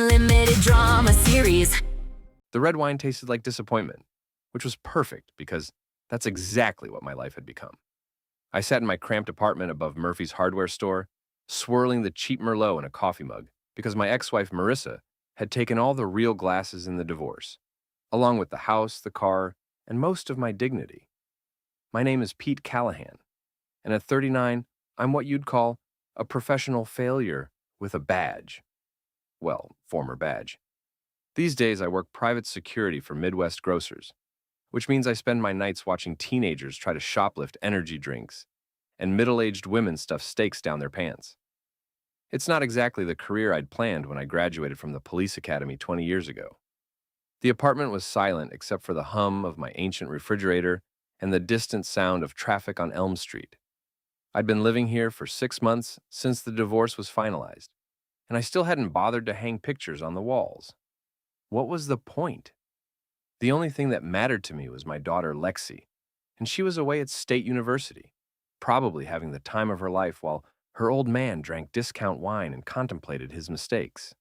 unlimited drama series. The red wine tasted like disappointment, which was perfect because that's exactly what my life had become. I sat in my cramped apartment above Murphy's hardware store, swirling the cheap Merlot in a coffee mug because my ex-wife Marissa had taken all the real glasses in the divorce, along with the house, the car, and most of my dignity. My name is Pete Callahan, and at 39, I'm what you'd call a professional failure with a badge. Well, former badge. These days, I work private security for Midwest grocers, which means I spend my nights watching teenagers try to shoplift energy drinks and middle-aged women stuff steaks down their pants. It's not exactly the career I'd planned when I graduated from the police academy 20 years ago. The apartment was silent except for the hum of my ancient refrigerator and the distant sound of traffic on Elm Street. I'd been living here for 6 months since the divorce was finalized, and I still hadn't bothered to hang pictures on the walls. What was the point? The only thing that mattered to me was my daughter Lexi, and she was away at State University, probably having the time of her life while her old man drank discount wine and contemplated his mistakes.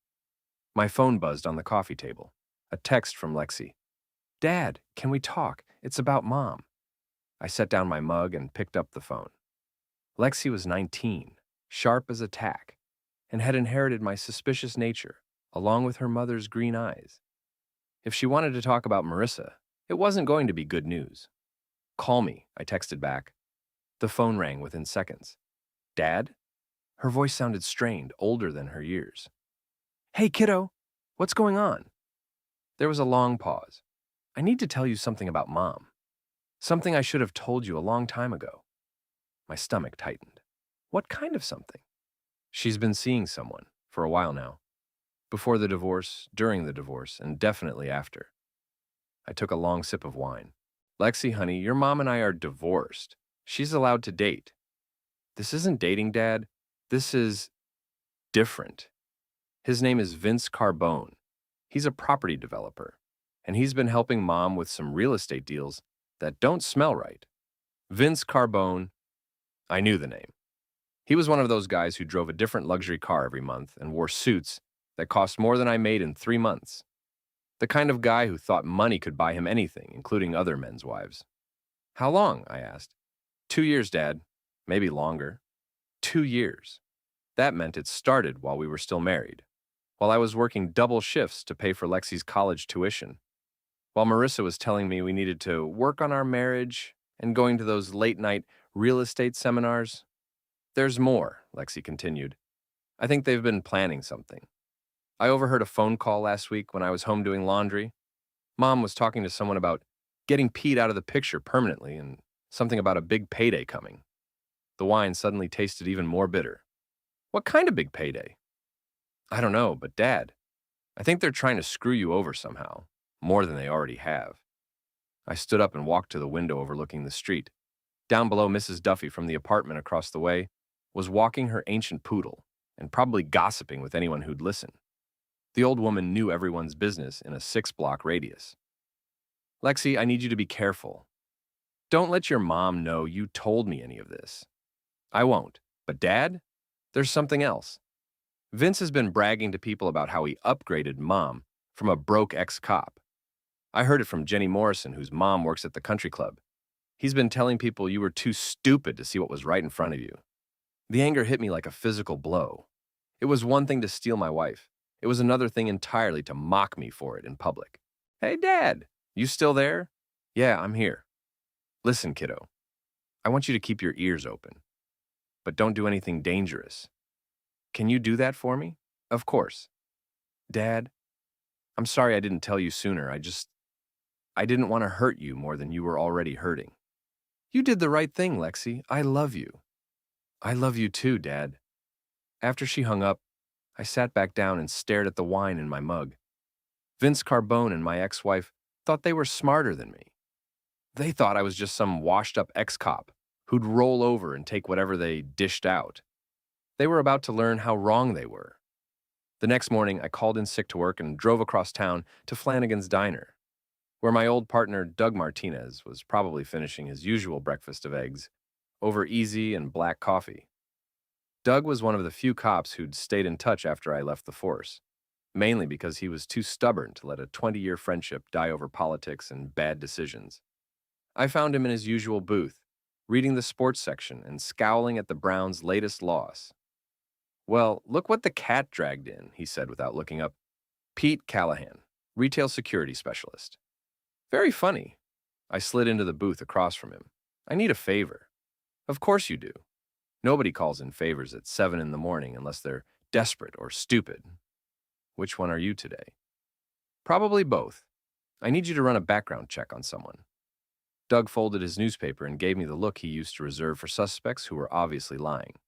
My phone buzzed on the coffee table. A text from Lexi. "Dad, can we talk? It's about Mom." I set down my mug and picked up the phone. Lexi was 19, sharp as a tack, and had inherited my suspicious nature, along with her mother's green eyes. If she wanted to talk about Marissa, it wasn't going to be good news. "Call me," I texted back. The phone rang within seconds. "Dad?" Her voice sounded strained, older than her years. "Hey, kiddo, what's going on?" There was a long pause. "I need to tell you something about Mom. Something I should have told you a long time ago." My stomach tightened. What kind of something? "She's been seeing someone for a while now. Before the divorce, during the divorce, and definitely after." I took a long sip of wine. "Lexi, honey, your mom and I are divorced. She's allowed to date." "This isn't dating, Dad. This is different. His name is Vince Carbone. He's a property developer, and he's been helping Mom with some real estate deals that don't smell right." Vince Carbone. I knew the name. He was one of those guys who drove a different luxury car every month and wore suits that cost more than I made in 3 months. The kind of guy who thought money could buy him anything, including other men's wives. "How long?" I asked. 2 years, Dad. Maybe longer." 2 years. That meant it started while we were still married, while I was working double shifts to pay for Lexi's college tuition, while Marissa was telling me we needed to work on our marriage and going to those late-night real estate seminars. "There's more," Lexi continued. "I think they've been planning something. I overheard a phone call last week when I was home doing laundry. Mom was talking to someone about getting Pete out of the picture permanently and something about a big payday coming." The wine suddenly tasted even more bitter. "What kind of big payday?" "I don't know, but Dad, I think they're trying to screw you over somehow, more than they already have." I stood up and walked to the window overlooking the street. Down below, Mrs. Duffy from the apartment across the way was walking her ancient poodle and probably gossiping with anyone who'd listen. The old woman knew everyone's business in a 6-block radius. "Lexi, I need you to be careful. Don't let your mom know you told me any of this." "I won't. But Dad, there's something else. Vince has been bragging to people about how he upgraded Mom from a broke ex-cop. I heard it from Jenny Morrison, whose mom works at the country club. He's been telling people you were too stupid to see what was right in front of you." The anger hit me like a physical blow. It was one thing to steal my wife. It was another thing entirely to mock me for it in public. "Hey, Dad, you still there?" "Yeah, I'm here." "Listen, kiddo, I want you to keep your ears open, but don't do anything dangerous. Can you do that for me?" "Of course." "Dad, I'm sorry I didn't tell you sooner. I didn't want to hurt you more than you were already hurting." "You did the right thing, Lexi. I love you." "I love you too, Dad." After she hung up, I sat back down and stared at the wine in my mug. Vince Carbone and my ex-wife thought they were smarter than me. They thought I was just some washed-up ex-cop who'd roll over and take whatever they dished out. They were about to learn how wrong they were. The next morning, I called in sick to work and drove across town to Flanagan's Diner, where my old partner, Doug Martinez, was probably finishing his usual breakfast of eggs over easy and black coffee. Doug was one of the few cops who'd stayed in touch after I left the force. mainly because he was too stubborn to let a 20-year friendship die over politics and bad decisions. I found him in his usual booth, reading the sports section and scowling at the Browns' latest loss. "Well, look what the cat dragged in," he said without looking up. "Pete Callahan, retail security specialist." "Very funny." I slid into the booth across from him. "I need a favor." "Of course you do. Nobody calls in favors at 7 in the morning unless they're desperate or stupid." "Which one are you today?" "Probably both. I need you to run a background check on someone." Doug folded his newspaper and gave me the look he used to reserve for suspects who were obviously lying.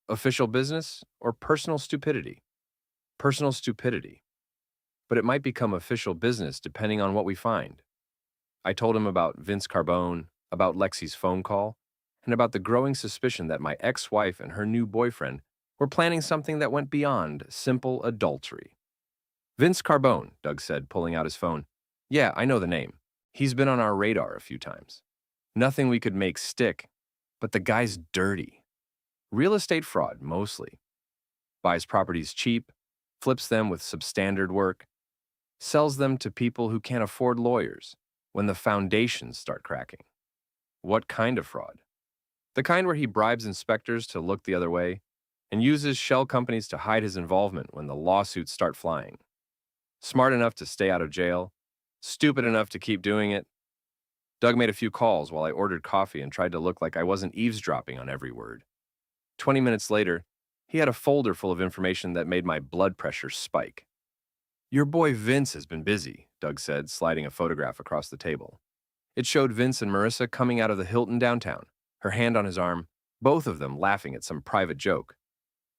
"Official business or personal stupidity?" "Personal stupidity. But it might become official business depending on what we find." I told him about Vince Carbone, about Lexi's phone call, and about the growing suspicion that my ex-wife and her new boyfriend were planning something that went beyond simple adultery. "Vince Carbone," Doug said, pulling out his phone. "Yeah, I know the name. He's been on our radar a few times. Nothing we could make stick, but the guy's dirty. Real estate fraud, mostly. Buys properties cheap, flips them with substandard work, sells them to people who can't afford lawyers when the foundations start cracking." "What kind of fraud?" "The kind where he bribes inspectors to look the other way and uses shell companies to hide his involvement when the lawsuits start flying. Smart enough to stay out of jail, stupid enough to keep doing it." Doug made a few calls while I ordered coffee and tried to look like I wasn't eavesdropping on every word. 20 minutes later, he had a folder full of information that made my blood pressure spike. "Your boy Vince has been busy," Doug said, sliding a photograph across the table. It showed Vince and Marissa coming out of the Hilton downtown, her hand on his arm, both of them laughing at some private joke.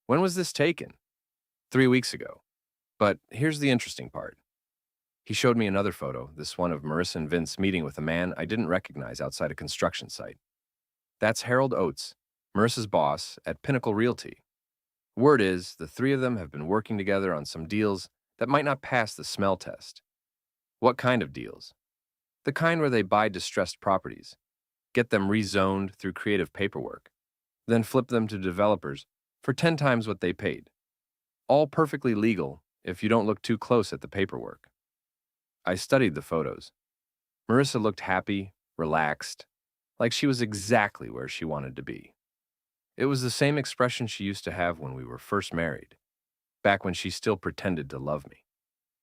"When was this taken?" 3 weeks ago. But here's the interesting part. He showed me another photo, this one of Marissa and Vince meeting with a man I didn't recognize outside a construction site. That's Harold Oates, Marissa's boss at Pinnacle Realty. Word is the three of them have been working together on some deals that might not pass the smell test. "What kind of deals?" "The kind where they buy distressed properties, get them rezoned through creative paperwork, then flip them to developers for 10 times what they paid. All perfectly legal if you don't look too close at the paperwork." I studied the photos. Marissa looked happy, relaxed, like she was exactly where she wanted to be. It was the same expression she used to have when we were first married, back when she still pretended to love me.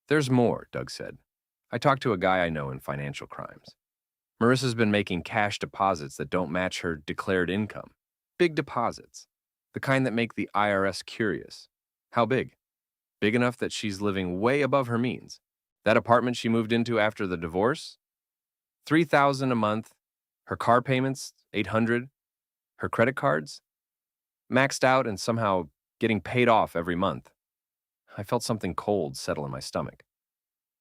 "There's more," Doug said. "I talked to a guy I know in financial crimes. Marissa's been making cash deposits that don't match her declared income. Big deposits. The kind that make the IRS curious. How big? Big enough that she's living way above her means. That apartment she moved into after the divorce? $3,000 a month. Her car payments, $800. Her credit cards? Maxed out and somehow getting paid off every month." I felt something cold settle in my stomach.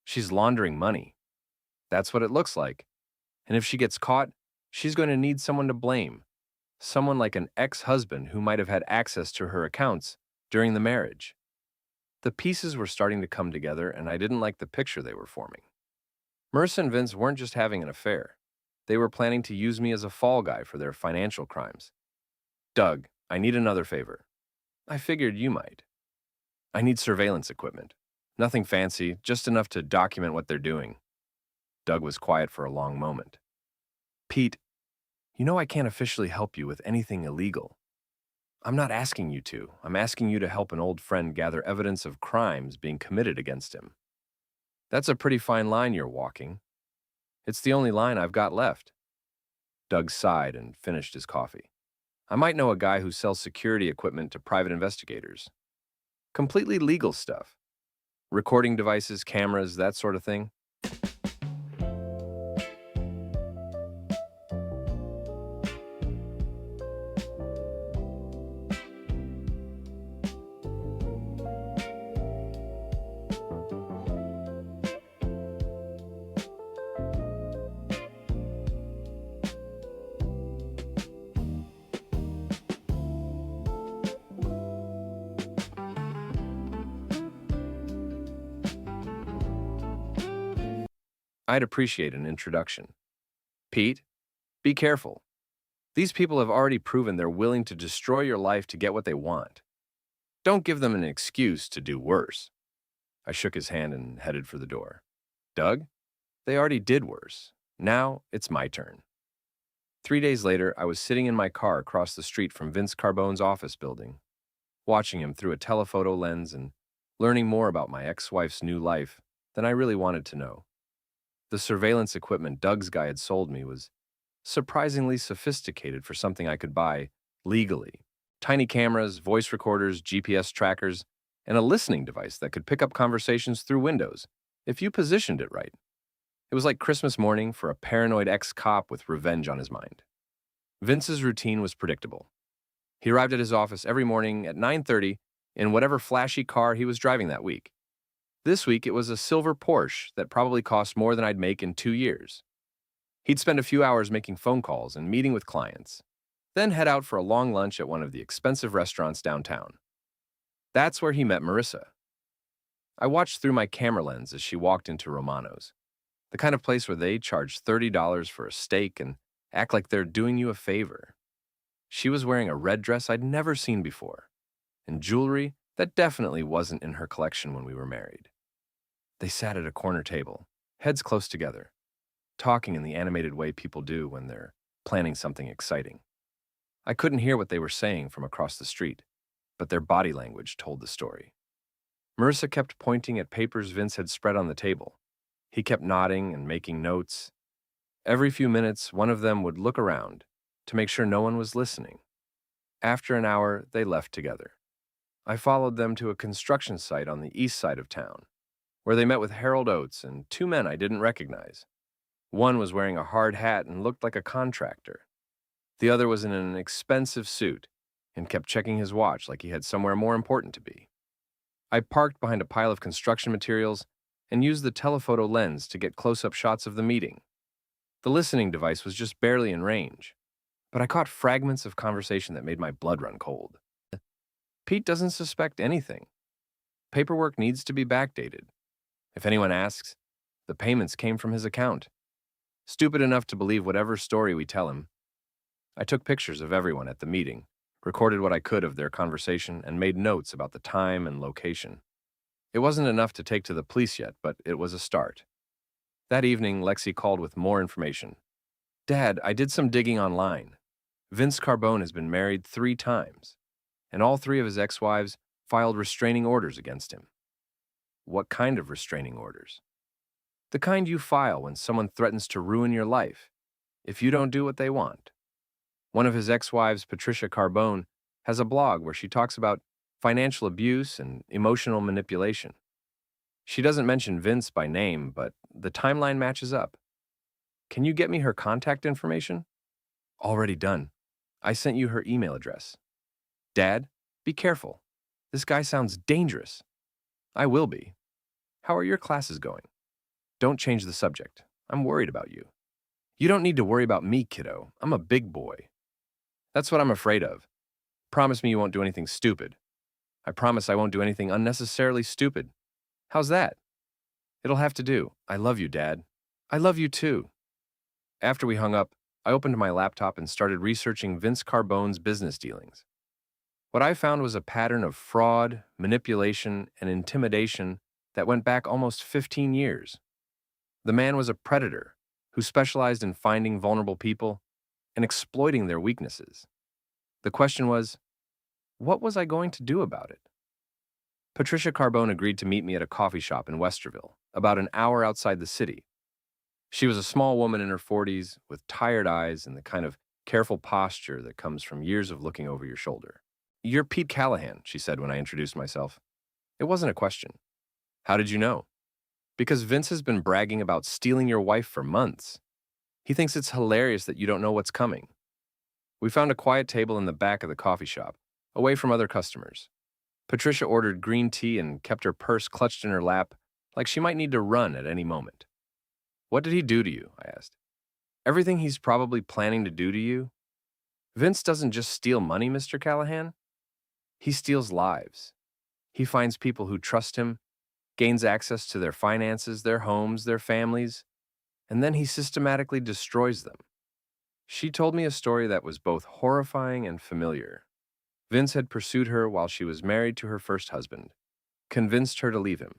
"She's laundering money. That's what it looks like. And if she gets caught, she's going to need someone to blame. Someone like an ex-husband who might have had access to her accounts during the marriage." The pieces were starting to come together, and I didn't like the picture they were forming. Marissa and Vince weren't just having an affair. They were planning to use me as a fall guy for their financial crimes. "Doug, I need another favor." "I figured you might." "I need surveillance equipment. Nothing fancy, just enough to document what they're doing." Doug was quiet for a long moment. "Pete, you know I can't officially help you with anything illegal. I'm not asking you to. I'm asking you to help an old friend gather evidence of crimes being committed against him." "That's a pretty fine line you're walking." "It's the only line I've got left." Doug sighed and finished his coffee. "I might know a guy who sells security equipment to private investigators. Completely legal stuff. Recording devices, cameras, that sort of thing." I'd appreciate an introduction. "Pete, be careful. These people have already proven they're willing to destroy your life to get what they want. Don't give them an excuse to do worse." I shook his hand and headed for the door. Doug? They already did worse. Now it's my turn. 3 days later, I was sitting in my car across the street from Vince Carbone's office building, watching him through a telephoto lens and learning more about my ex-wife's new life than I really wanted to know. The surveillance equipment Doug's guy had sold me was surprisingly sophisticated for something I could buy legally. Tiny cameras, voice recorders, GPS trackers, and a listening device that could pick up conversations through windows if you positioned it right. It was like Christmas morning for a paranoid ex-cop with revenge on his mind. Vince's routine was predictable. He arrived at his office every morning at 9:30 in whatever flashy car he was driving that week. This week, it was a silver Porsche that probably cost more than I'd make in 2 years. He'd spend a few hours making phone calls and meeting with clients, then head out for a long lunch at one of the expensive restaurants downtown. That's where he met Marissa. I watched through my camera lens as she walked into Romano's, the kind of place where they charge $30 for a steak and act like they're doing you a favor. She was wearing a red dress I'd never seen before, and jewelry that definitely wasn't in her collection when we were married. They sat at a corner table, heads close together, talking in the animated way people do when they're planning something exciting. I couldn't hear what they were saying from across the street, but their body language told the story. Marissa kept pointing at papers Vince had spread on the table. He kept nodding and making notes. Every few minutes, one of them would look around to make sure no one was listening. After an hour, they left together. I followed them to a construction site on the east side of town, where they met with Harold Oates and two men I didn't recognize. One was wearing a hard hat and looked like a contractor. The other was in an expensive suit and kept checking his watch like he had somewhere more important to be. I parked behind a pile of construction materials and used the telephoto lens to get close-up shots of the meeting. The listening device was just barely in range, but I caught fragments of conversation that made my blood run cold. Pete doesn't suspect anything. Paperwork needs to be backdated. If anyone asks, the payments came from his account. Stupid enough to believe whatever story we tell him. I took pictures of everyone at the meeting, recorded what I could of their conversation, and made notes about the time and location. It wasn't enough to take to the police yet, but it was a start. That evening, Lexi called with more information. Dad, I did some digging online. Vince Carbone has been married 3 times, and all 3 of his ex-wives filed restraining orders against him. What kind of restraining orders? The kind you file when someone threatens to ruin your life if you don't do what they want. One of his ex-wives, Patricia Carbone, has a blog where she talks about financial abuse and emotional manipulation. She doesn't mention Vince by name, but the timeline matches up. Can you get me her contact information? Already done. I sent you her email address. Dad, be careful. This guy sounds dangerous. I will be. How are your classes going? Don't change the subject. I'm worried about you. You don't need to worry about me, kiddo. I'm a big boy. That's what I'm afraid of. Promise me you won't do anything stupid. I promise I won't do anything unnecessarily stupid. How's that? It'll have to do. I love you, Dad. I love you too. After we hung up, I opened my laptop and started researching Vince Carbone's business dealings. What I found was a pattern of fraud, manipulation, and intimidation that went back almost 15 years. The man was a predator who specialized in finding vulnerable people and exploiting their weaknesses. The question was, what was I going to do about it? Patricia Carbone agreed to meet me at a coffee shop in Westerville, about an hour outside the city. She was a small woman in her 40s with tired eyes and the kind of careful posture that comes from years of looking over your shoulder. You're Pete Callahan, she said when I introduced myself. It wasn't a question. How did you know? Because Vince has been bragging about stealing your wife for months. He thinks it's hilarious that you don't know what's coming. We found a quiet table in the back of the coffee shop, away from other customers. Patricia ordered green tea and kept her purse clutched in her lap like she might need to run at any moment. What did he do to you? I asked. Everything he's probably planning to do to you? Vince doesn't just steal money, Mr. Callahan. He steals lives. He finds people who trust him, gains access to their finances, their homes, their families, and then he systematically destroys them. She told me a story that was both horrifying and familiar. Vince had pursued her while she was married to her first husband, convinced her to leave him.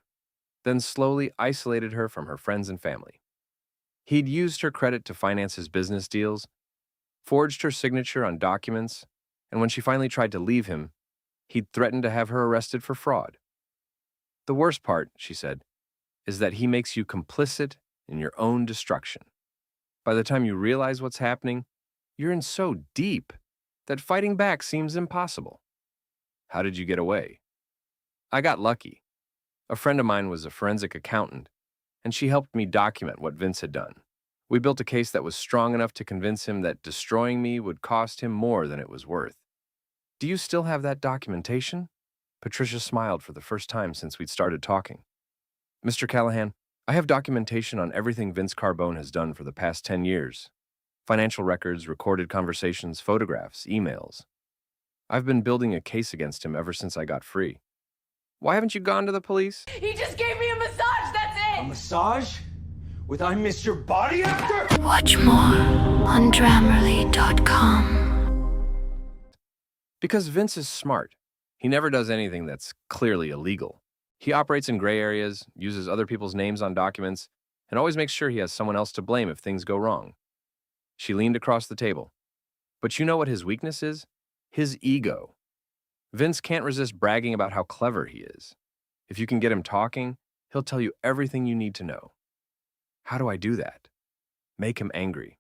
then slowly isolated her from her friends and family. He'd used her credit to finance his business deals, forged her signature on documents, and when she finally tried to leave him, he'd threatened to have her arrested for fraud. The worst part, she said, is that he makes you complicit in your own destruction. By the time you realize what's happening, you're in so deep that fighting back seems impossible. How did you get away? I got lucky. A friend of mine was a forensic accountant, and she helped me document what Vince had done. We built a case that was strong enough to convince him that destroying me would cost him more than it was worth. Do you still have that documentation? Patricia smiled for the first time since we'd started talking. Mr. Callahan, I have documentation on everything Vince Carbone has done for the past 10 years. Financial records, recorded conversations, photographs, emails. I've been building a case against him ever since I got free. Why haven't you gone to the police? He just gave me a massage, that's it! A massage? With I Miss Your Body After? Watch more on Grammarly.com. Because Vince is smart. He never does anything that's clearly illegal. He operates in gray areas, uses other people's names on documents, and always makes sure he has someone else to blame if things go wrong. She leaned across the table. But you know what his weakness is? His ego. Vince can't resist bragging about how clever he is. If you can get him talking, he'll tell you everything you need to know. How do I do that? Make him angry.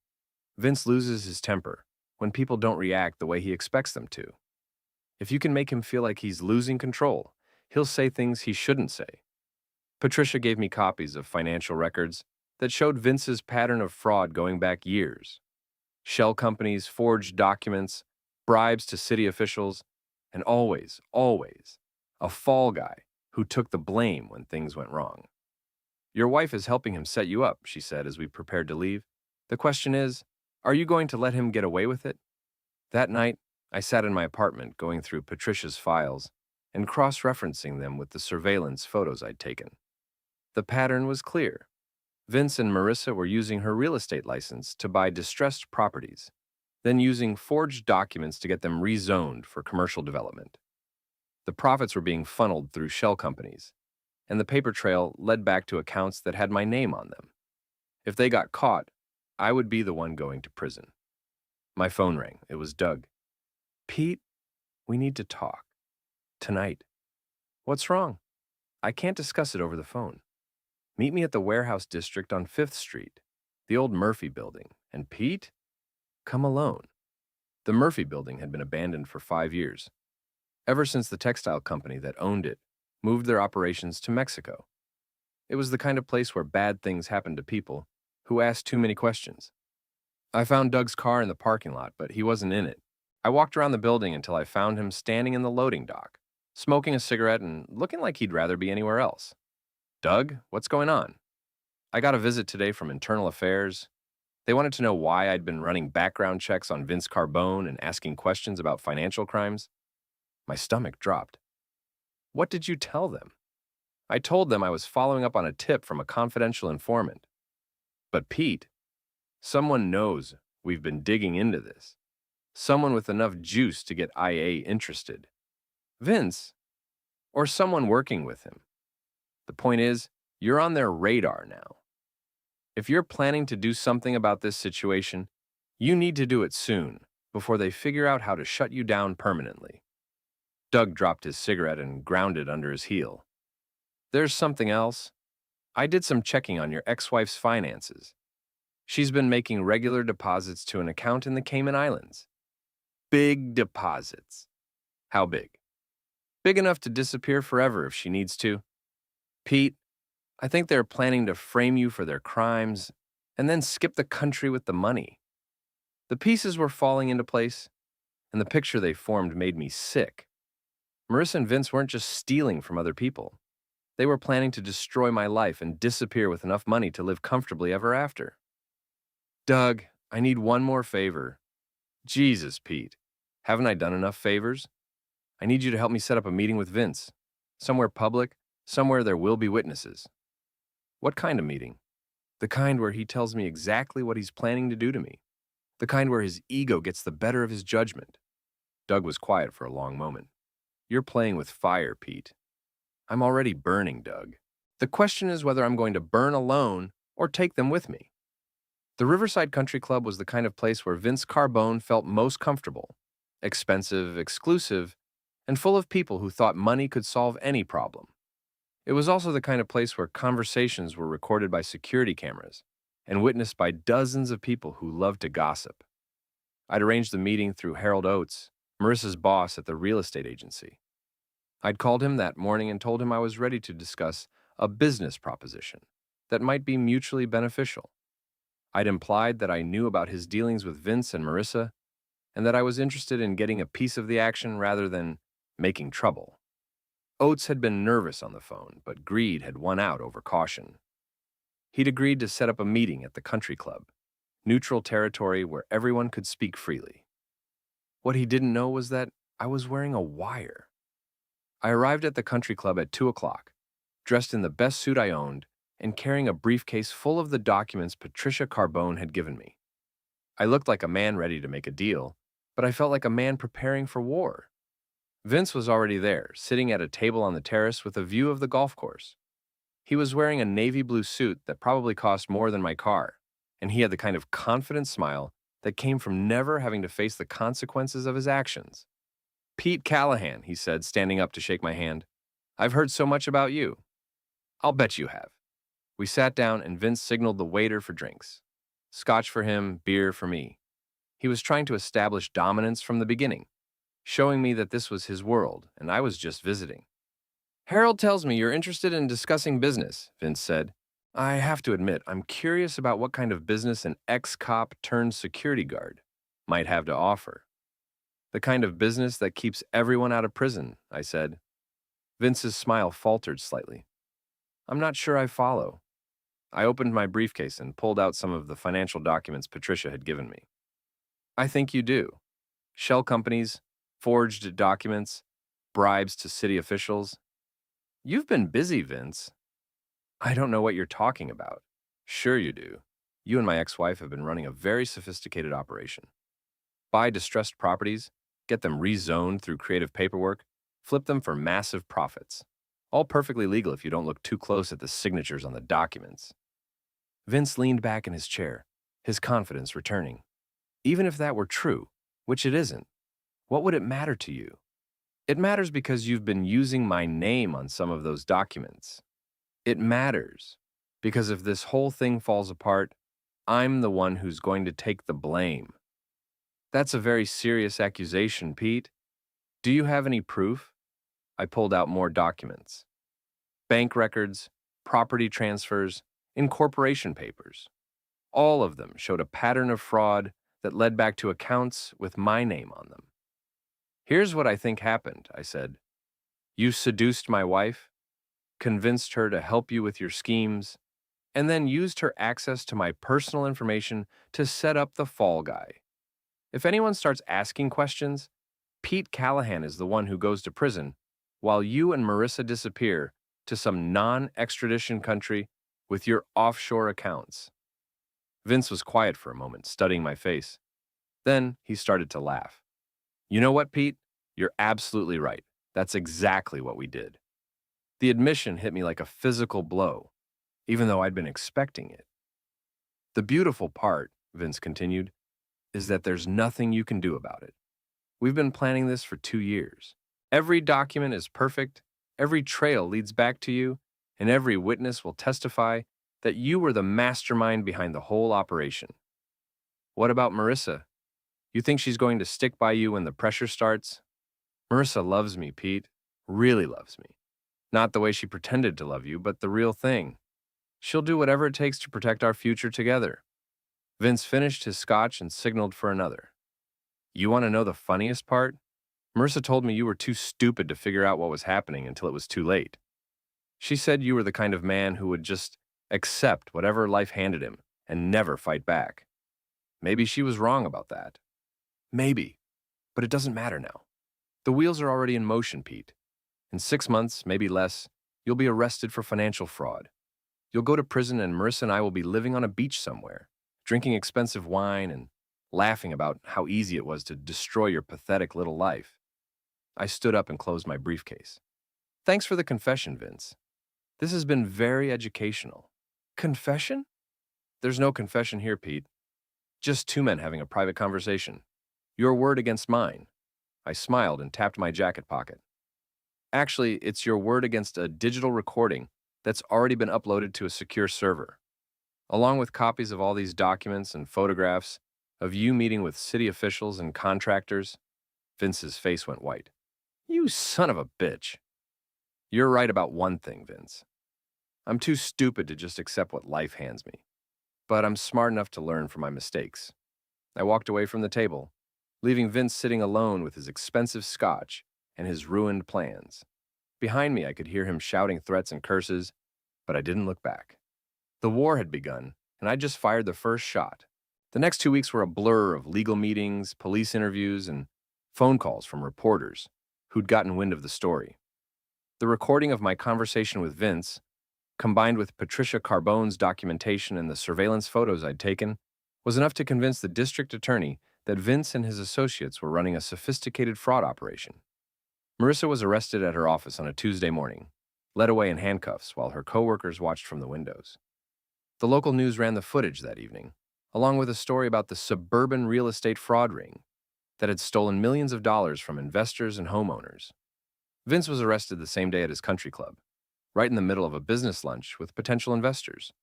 Vince loses his temper when people don't react the way he expects them to. If you can make him feel like he's losing control, he'll say things he shouldn't say. Patricia gave me copies of financial records that showed Vince's pattern of fraud going back years. Shell companies, forged documents, bribes to city officials, and always, a fall guy who took the blame when things went wrong. Your wife is helping him set you up, she said as we prepared to leave. The question is, are you going to let him get away with it? That night, I sat in my apartment going through Patricia's files and cross-referencing them with the surveillance photos I'd taken. The pattern was clear. Vince and Marissa were using her real estate license to buy distressed properties, then using forged documents to get them rezoned for commercial development. The profits were being funneled through shell companies, and the paper trail led back to accounts that had my name on them. If they got caught, I would be the one going to prison. My phone rang. It was Doug. Pete, we need to talk. Tonight. What's wrong? I can't discuss it over the phone. Meet me at the warehouse district on 5th Street, the old Murphy building. And Pete? Come alone. The Murphy building had been abandoned for 5 years, ever since the textile company that owned it moved their operations to Mexico. It was the kind of place where bad things happened to people who asked too many questions. I found Doug's car in the parking lot, but he wasn't in it. I walked around the building until I found him standing in the loading dock, smoking a cigarette and looking like he'd rather be anywhere else. Doug, what's going on? I got a visit today from Internal Affairs. They wanted to know why I'd been running background checks on Vince Carbone and asking questions about financial crimes. My stomach dropped. What did you tell them? I told them I was following up on a tip from a confidential informant. But Pete, someone knows we've been digging into this. Someone with enough juice to get IA interested. Vince, or someone working with him. The point is, you're on their radar now. If you're planning to do something about this situation, you need to do it soon, before they figure out how to shut you down permanently. Doug dropped his cigarette and ground it under his heel. There's something else. I did some checking on your ex-wife's finances. She's been making regular deposits to an account in the Cayman Islands. Big deposits. How big? Big enough to disappear forever if she needs to. Pete, I think they're planning to frame you for their crimes and then skip the country with the money. The pieces were falling into place, and the picture they formed made me sick. Marissa and Vince weren't just stealing from other people. They were planning to destroy my life and disappear with enough money to live comfortably ever after. Doug, I need one more favor. Jesus, Pete. Haven't I done enough favors? I need you to help me set up a meeting with Vince. Somewhere public, somewhere there will be witnesses. What kind of meeting? The kind where he tells me exactly what he's planning to do to me. The kind where his ego gets the better of his judgment. Doug was quiet for a long moment. You're playing with fire, Pete. I'm already burning, Doug. The question is whether I'm going to burn alone or take them with me. The Riverside Country Club was the kind of place where Vince Carbone felt most comfortable, expensive, exclusive, and full of people who thought money could solve any problem. It was also the kind of place where conversations were recorded by security cameras and witnessed by dozens of people who loved to gossip. I'd arranged the meeting through Harold Oates, Marissa's boss at the real estate agency. I'd called him that morning and told him I was ready to discuss a business proposition that might be mutually beneficial. I'd implied that I knew about his dealings with Vince and Marissa, and that I was interested in getting a piece of the action rather than making trouble. Oates had been nervous on the phone, but greed had won out over caution. He'd agreed to set up a meeting at the country club, neutral territory where everyone could speak freely. What he didn't know was that I was wearing a wire. I arrived at the country club at 2 o'clock, dressed in the best suit I owned, and carrying a briefcase full of the documents Patricia Carbone had given me. I looked like a man ready to make a deal, but I felt like a man preparing for war. Vince was already there, sitting at a table on the terrace with a view of the golf course. He was wearing a navy blue suit that probably cost more than my car, and he had the kind of confident smile that came from never having to face the consequences of his actions. "Pete Callahan," he said, standing up to shake my hand. "I've heard so much about you." "I'll bet you have." We sat down and Vince signaled the waiter for drinks. Scotch for him, beer for me. He was trying to establish dominance from the beginning, showing me that this was his world and I was just visiting. "Harold tells me you're interested in discussing business," Vince said. "I have to admit, I'm curious about what kind of business an ex-cop turned security guard might have to offer." "The kind of business that keeps everyone out of prison," I said. Vince's smile faltered slightly. "I'm not sure I follow." I opened my briefcase and pulled out some of the financial documents Patricia had given me. "I think you do. Shell companies, forged documents, bribes to city officials. You've been busy, Vince." "I don't know what you're talking about." "Sure you do. You and my ex-wife have been running a very sophisticated operation. Buy distressed properties, get them rezoned through creative paperwork, flip them for massive profits. All perfectly legal if you don't look too close at the signatures on the documents." Vince leaned back in his chair, his confidence returning. "Even if that were true, which it isn't, what would it matter to you? It matters because you've been using my name on some of those documents. It matters because if this whole thing falls apart, I'm the one who's going to take the blame." "That's a very serious accusation, Pete. Do you have any proof?" I pulled out more documents. Bank records, property transfers, incorporation papers. All of them showed a pattern of fraud that led back to accounts with my name on them. "Here's what I think happened," I said. "You seduced my wife, convinced her to help you with your schemes, and then used her access to my personal information to set up the fall guy. If anyone starts asking questions, Pete Callahan is the one who goes to prison, while you and Marissa disappear to some non-extradition country with your offshore accounts." Vince was quiet for a moment, studying my face. Then he started to laugh. "You know what, Pete? You're absolutely right. That's exactly what we did." The admission hit me like a physical blow, even though I'd been expecting it. "The beautiful part," Vince continued, "is that there's nothing you can do about it. We've been planning this for 2 years. Every document is perfect, every trail leads back to you, and every witness will testify that you were the mastermind behind the whole operation. What about Marissa? You think she's going to stick by you when the pressure starts?" "Marissa loves me, Pete. Really loves me. Not the way she pretended to love you, but the real thing. She'll do whatever it takes to protect our future together." Vince finished his scotch and signaled for another. "You want to know the funniest part? Marissa told me you were too stupid to figure out what was happening until it was too late. She said you were the kind of man who would just accept whatever life handed him and never fight back. Maybe she was wrong about that. Maybe, but it doesn't matter now. The wheels are already in motion, Pete. In 6 months, maybe less, you'll be arrested for financial fraud. You'll go to prison and Marissa and I will be living on a beach somewhere, drinking expensive wine and laughing about how easy it was to destroy your pathetic little life." I stood up and closed my briefcase. "Thanks for the confession, Vince. This has been very educational. Confession? There's no confession here, Pete. Just two men having a private conversation. Your word against mine. I smiled and tapped my jacket pocket. Actually, it's your word against a digital recording that's already been uploaded to a secure server, along with copies of all these documents and photographs of you meeting with city officials and contractors. Vince's face went white. You son of a bitch. You're right about one thing, Vince. I'm too stupid to just accept what life hands me. But I'm smart enough to learn from my mistakes. I walked away from the table, leaving Vince sitting alone with his expensive scotch and his ruined plans. Behind me, I could hear him shouting threats and curses, but I didn't look back. The war had begun, and I just fired the first shot. The next 2 weeks were a blur of legal meetings, police interviews, and phone calls from reporters who'd gotten wind of the story. The recording of my conversation with Vince, combined with Patricia Carbone's documentation and the surveillance photos I'd taken, was enough to convince the district attorney that Vince and his associates were running a sophisticated fraud operation. Marissa was arrested at her office on a Tuesday morning, led away in handcuffs while her coworkers watched from the windows. The local news ran the footage that evening, along with a story about the suburban real estate fraud ring that had stolen millions of dollars from investors and homeowners. Vince was arrested the same day at his country club, right in the middle of a business lunch with potential investors.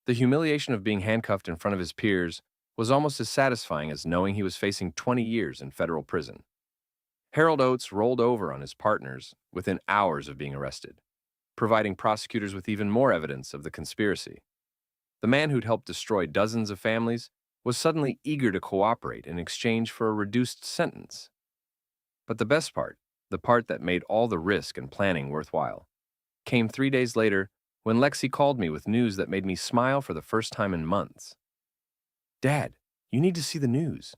The humiliation of being handcuffed in front of his peers was almost as satisfying as knowing he was facing 20 years in federal prison. Harold Oates rolled over on his partners within hours of being arrested, providing prosecutors with even more evidence of the conspiracy. The man who'd helped destroy dozens of families was suddenly eager to cooperate in exchange for a reduced sentence. But the best part, the part that made all the risk and planning worthwhile, came 3 days later when Lexi called me with news that made me smile for the first time in months. Dad, you need to see the news.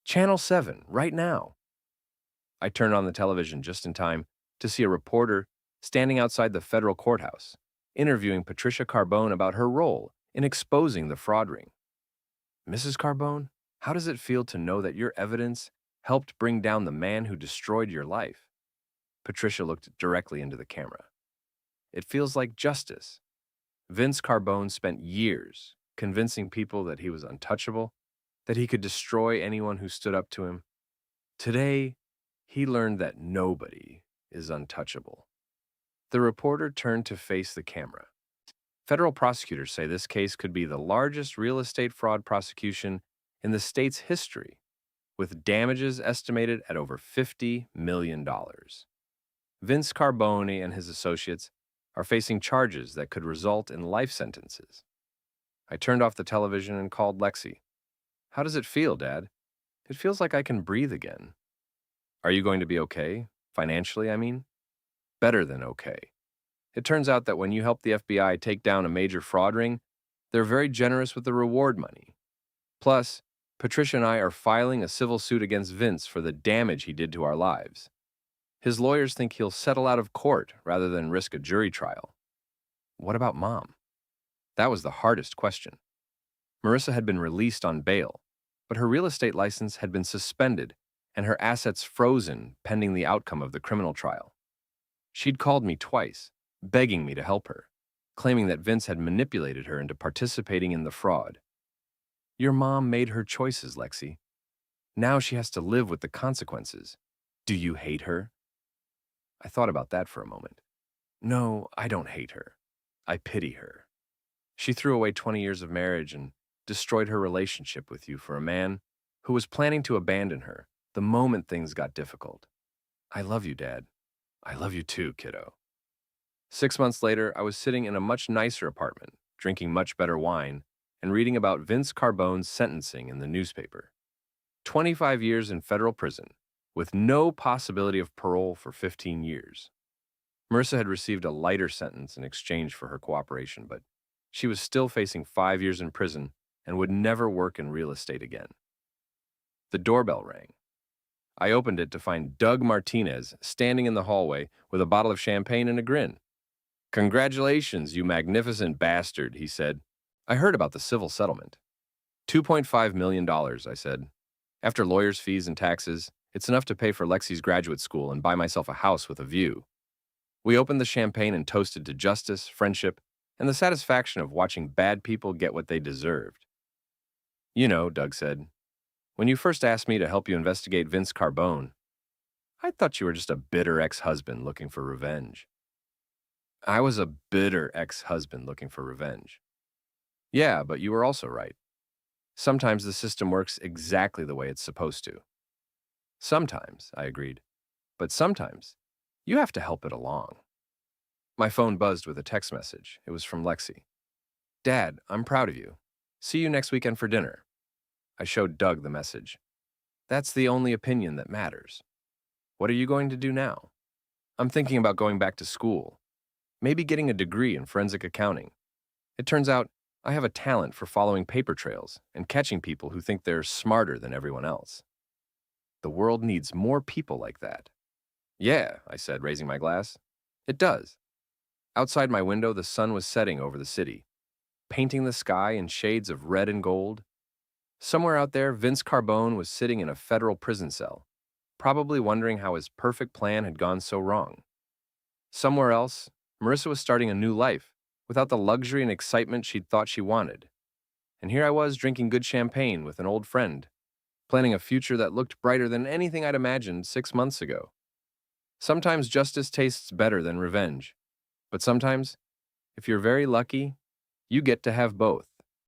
Channel 7, right now. I turned on the television just in time to see a reporter standing outside the federal courthouse, interviewing Patricia Carbone about her role in exposing the fraud ring. Mrs. Carbone, how does it feel to know that your evidence helped bring down the man who destroyed your life? Patricia looked directly into the camera. It feels like justice. Vince Carbone spent years convincing people that he was untouchable, that he could destroy anyone who stood up to him. Today, he learned that nobody is untouchable. The reporter turned to face the camera. Federal prosecutors say this case could be the largest real estate fraud prosecution in the state's history, with damages estimated at over $50 million. Vince Carbone and his associates are facing charges that could result in life sentences. I turned off the television and called Lexi. How does it feel, Dad? It feels like I can breathe again. Are you going to be okay? Financially, I mean? Better than okay. It turns out that when you help the FBI take down a major fraud ring, they're very generous with the reward money. Plus, Patricia and I are filing a civil suit against Vince for the damage he did to our lives. His lawyers think he'll settle out of court rather than risk a jury trial. What about Mom? That was the hardest question. Marissa had been released on bail, but her real estate license had been suspended and her assets frozen pending the outcome of the criminal trial. She'd called me twice, begging me to help her, claiming that Vince had manipulated her into participating in the fraud. Your mom made her choices, Lexi. Now she has to live with the consequences. Do you hate her? I thought about that for a moment. No, I don't hate her. I pity her. She threw away 20 years of marriage and destroyed her relationship with you for a man who was planning to abandon her the moment things got difficult. I love you, Dad. I love you too, kiddo. 6 months later, I was sitting in a much nicer apartment, drinking much better wine, and reading about Vince Carbone's sentencing in the newspaper. 25 years in federal prison, with no possibility of parole for 15 years. Marissa had received a lighter sentence in exchange for her cooperation, but she was still facing 5 years in prison and would never work in real estate again. The doorbell rang. I opened it to find Doug Martinez standing in the hallway with a bottle of champagne and a grin. Congratulations, you magnificent bastard, he said. I heard about the civil settlement. $2.5 million, I said. After lawyers' fees and taxes, it's enough to pay for Lexi's graduate school and buy myself a house with a view. We opened the champagne and toasted to justice, friendship, and the satisfaction of watching bad people get what they deserved. You know, Doug said, when you first asked me to help you investigate Vince Carbone, I thought you were just a bitter ex-husband looking for revenge. I was a bitter ex-husband looking for revenge. Yeah, but you were also right. Sometimes the system works exactly the way it's supposed to. Sometimes, I agreed. But sometimes, you have to help it along. My phone buzzed with a text message. It was from Lexi. Dad, I'm proud of you. See you next weekend for dinner. I showed Doug the message. That's the only opinion that matters. What are you going to do now? I'm thinking about going back to school. Maybe getting a degree in forensic accounting. It turns out I have a talent for following paper trails and catching people who think they're smarter than everyone else. The world needs more people like that. Yeah, I said, raising my glass. It does. Outside my window, the sun was setting over the city, painting the sky in shades of red and gold. Somewhere out there, Vince Carbone was sitting in a federal prison cell, probably wondering how his perfect plan had gone so wrong. Somewhere else, Marissa was starting a new life, without the luxury and excitement she'd thought she wanted. And here I was drinking good champagne with an old friend, planning a future that looked brighter than anything I'd imagined 6 months ago. Sometimes justice tastes better than revenge, but sometimes, if you're very lucky, you get to have both.